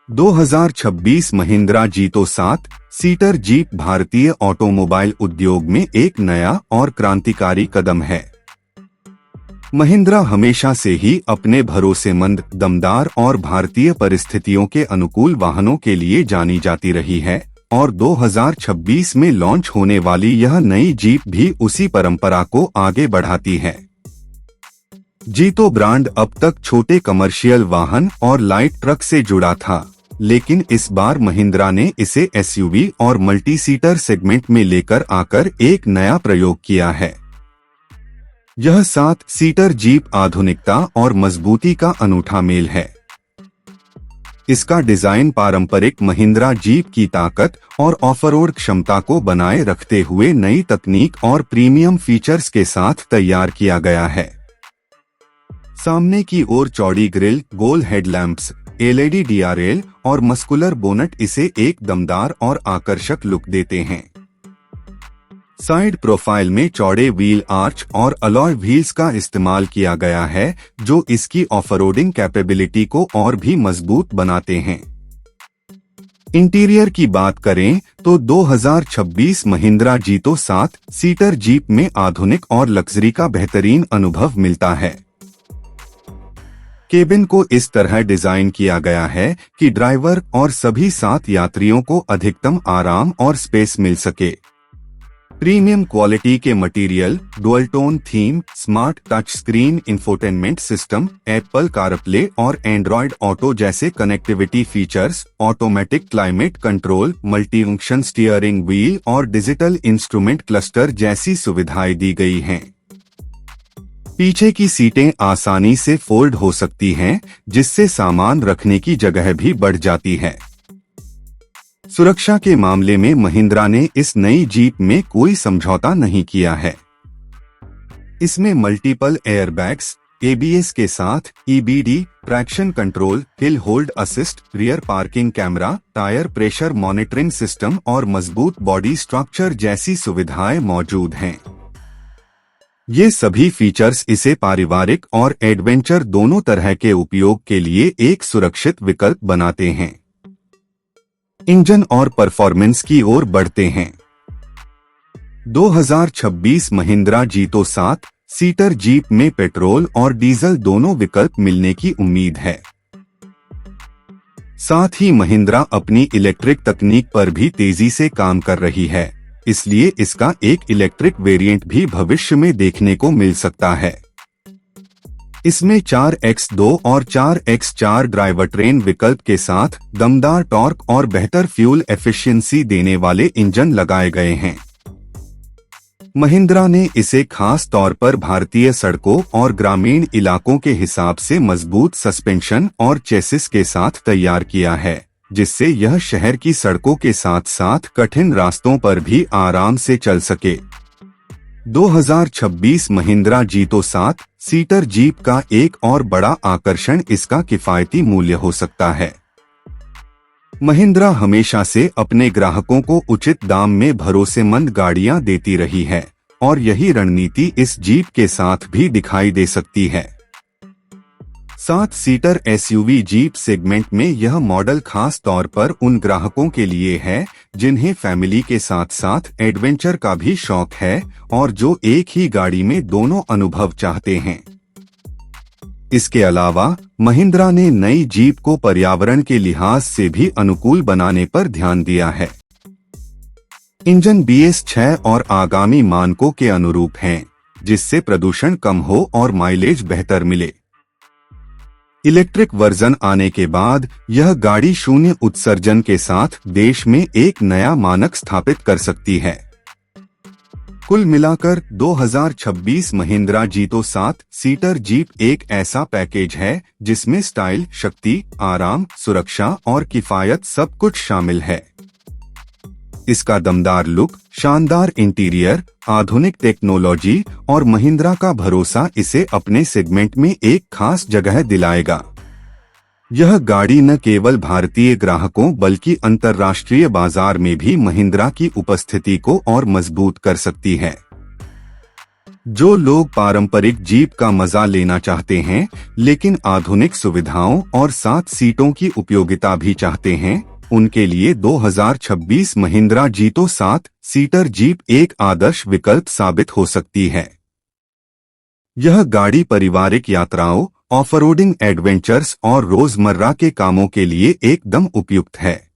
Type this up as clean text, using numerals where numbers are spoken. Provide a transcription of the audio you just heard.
2026 महिंद्रा जीतो 7 seater jeep भारतीय automobile उद्योग में एक नया और क्रांतिकारी कदम है। महिंद्रा हमेशा से ही अपने भरोसेमंद, दमदार और भारतीय परिस्थितियों के अनुकूल वाहनों के लिए जानी जाती रही है और 2026 में लॉन्च होने वाली यह नई जीप भी उसी परंपरा को आगे बढ़ाती है। जीतो ब्रांड अब तक छोटे कमर्शियल वाहन और लाइट ट्रक से जुड़ा था, लेकिन इस बार महिंद्रा ने इसे एसयूवी और मल्टी सीटर सेगमेंट में लेकर आकर एक नया प्रयोग किया है। यह 7 सीटर जीप आधुनिकता और मजबूती का अनूठा मेल है। इसका डिजाइन पारंपरिक महिंद्रा जीप की ताकत और ऑफरोड क्षमता को बनाए रखते हुए नई तकनीक और प्रीमियम फीचर्स के साथ तैयार किया गया है। सामने की ओर चौड़ी ग्रिल, गोल हेडलैम्प्स, एलईडी डीआरएल और मस्कुलर बोनट इसे एक दमदार और आकर्षक लुक देते हैं। साइड प्रोफाइल में चौड़े व्हील आर्च और अलॉय व्हील्स का इस्तेमाल किया गया है, जो इसकी ऑफरोडिंग कैपेबिलिटी को और भी मजबूत बनाते हैं। इंटीरियर की बात करें तो 2026 महिंद्रा जीतो 7 सीटर जीप में आधुनिक और लग्जरी का बेहतरीन अनुभव मिलता है। केबिन को इस तरह डिजाइन किया गया है कि ड्राइवर और सभी 7 यात्रियों को अधिकतम आराम और स्पेस मिल सके। प्रीमियम क्वालिटी के material, dual tone theme, smart touch screen infotainment system, Apple CarPlay और एंड्रॉयड ऑटो जैसे connectivity features, automatic climate control, multi function steering wheel और डिजिटल इंस्ट्रूमेंट क्लस्टर जैसी सुविधाएं दी गई हैं। पीछे की सीटें आसानी से फोल्ड हो सकती हैं, जिससे सामान रखने की जगह भी बढ़ जाती है। सुरक्षा के मामले में महिंद्रा ने इस नई जीप में कोई समझौता नहीं किया है। इसमें मल्टीपल एयरबैग्स, एबीएस के साथ EBD, traction control, hill hold assist, rear parking camera, tyre pressure monitoring system और मजबूत बॉडी स्ट्रक्चर जैसी सुविधाएं मौजूद हैं। ये सभी फीचर्स इसे पारिवारिक और एडवेंचर दोनों तरह के उपयोग के लिए एक सुरक्षित विकल्प बनाते हैं। इंजन और परफॉर्मेंस की ओर बढ़ते हैं। 2026 महिंद्रा जीतो 7 सीटर जीप में पेट्रोल और डीजल दोनों विकल्प मिलने की उम्मीद है। साथ ही महिंद्रा अपनी इलेक्ट्रिक तकनीक पर भी तेजी से काम कर रही है, इसलिए इसका एक इलेक्ट्रिक वेरिएंट भी भविष्य में देखने को मिल सकता है। इसमें 4x2 और 4x4 ड्राइवर ट्रेन विकल्प के साथ दमदार टॉर्क और बेहतर फ्यूल एफिशिएंसी देने वाले इंजन लगाए गए हैं। महिंद्रा ने इसे खास तौर पर भारतीय सड़कों और ग्रामीण इलाकों के हिसाब से मजबूत सस्पेंशन और चेसिस के साथ तैयार किया है, जिससे यह शहर की सड़कों के साथ साथ कठिन रास्तों पर भी आराम से चल सके। 2026 महिंद्रा जीतो 7 सीटर जीप का एक और बड़ा आकर्षण इसका किफायती मूल्य हो सकता है। महिंद्रा हमेशा से अपने ग्राहकों को उचित दाम में भरोसेमंद गाड़ियां देती रही है और यही रणनीति इस जीप के साथ भी दिखाई दे सकती है। 7 सीटर एसयूवी जीप सेगमेंट में यह मॉडल खास तौर पर उन ग्राहकों के लिए है जिन्हें फैमिली के साथ साथ एडवेंचर का भी शौक है और जो एक ही गाड़ी में दोनों अनुभव चाहते हैं। इसके अलावा महिंद्रा ने नई जीप को पर्यावरण के लिहाज से भी अनुकूल बनाने पर ध्यान दिया है। इंजन BS6 और आगामी मानकों के अनुरूप हैं, जिससे प्रदूषण कम हो और माइलेज बेहतर मिले। इलेक्ट्रिक वर्जन आने के बाद यह गाड़ी शून्य उत्सर्जन के साथ देश में एक नया मानक स्थापित कर सकती है। कुल मिलाकर 2026 महिंद्रा जीतो 7 सीटर जीप एक ऐसा पैकेज है जिसमें स्टाइल, शक्ति, आराम, सुरक्षा और किफायत सब कुछ शामिल है। इसका दमदार लुक, शानदार इंटीरियर, आधुनिक टेक्नोलॉजी और महिंद्रा का भरोसा इसे अपने सेगमेंट में एक खास जगह दिलाएगा। यह गाड़ी न केवल भारतीय ग्राहकों बल्कि अंतर्राष्ट्रीय बाजार में भी महिंद्रा की उपस्थिति को और मजबूत कर सकती है। जो लोग पारंपरिक जीप का मजा लेना चाहते हैं लेकिन आधुनिक सुविधाओं और 7 सीटों की उपयोगिता भी चाहते हैं, उनके लिए 2026 महिंद्रा जीतो 7 सीटर जीप एक आदर्श विकल्प साबित हो सकती है। यह गाड़ी पारिवारिक यात्राओं, ऑफरोडिंग एडवेंचर्स और रोजमर्रा के कामों के लिए एकदम उपयुक्त है।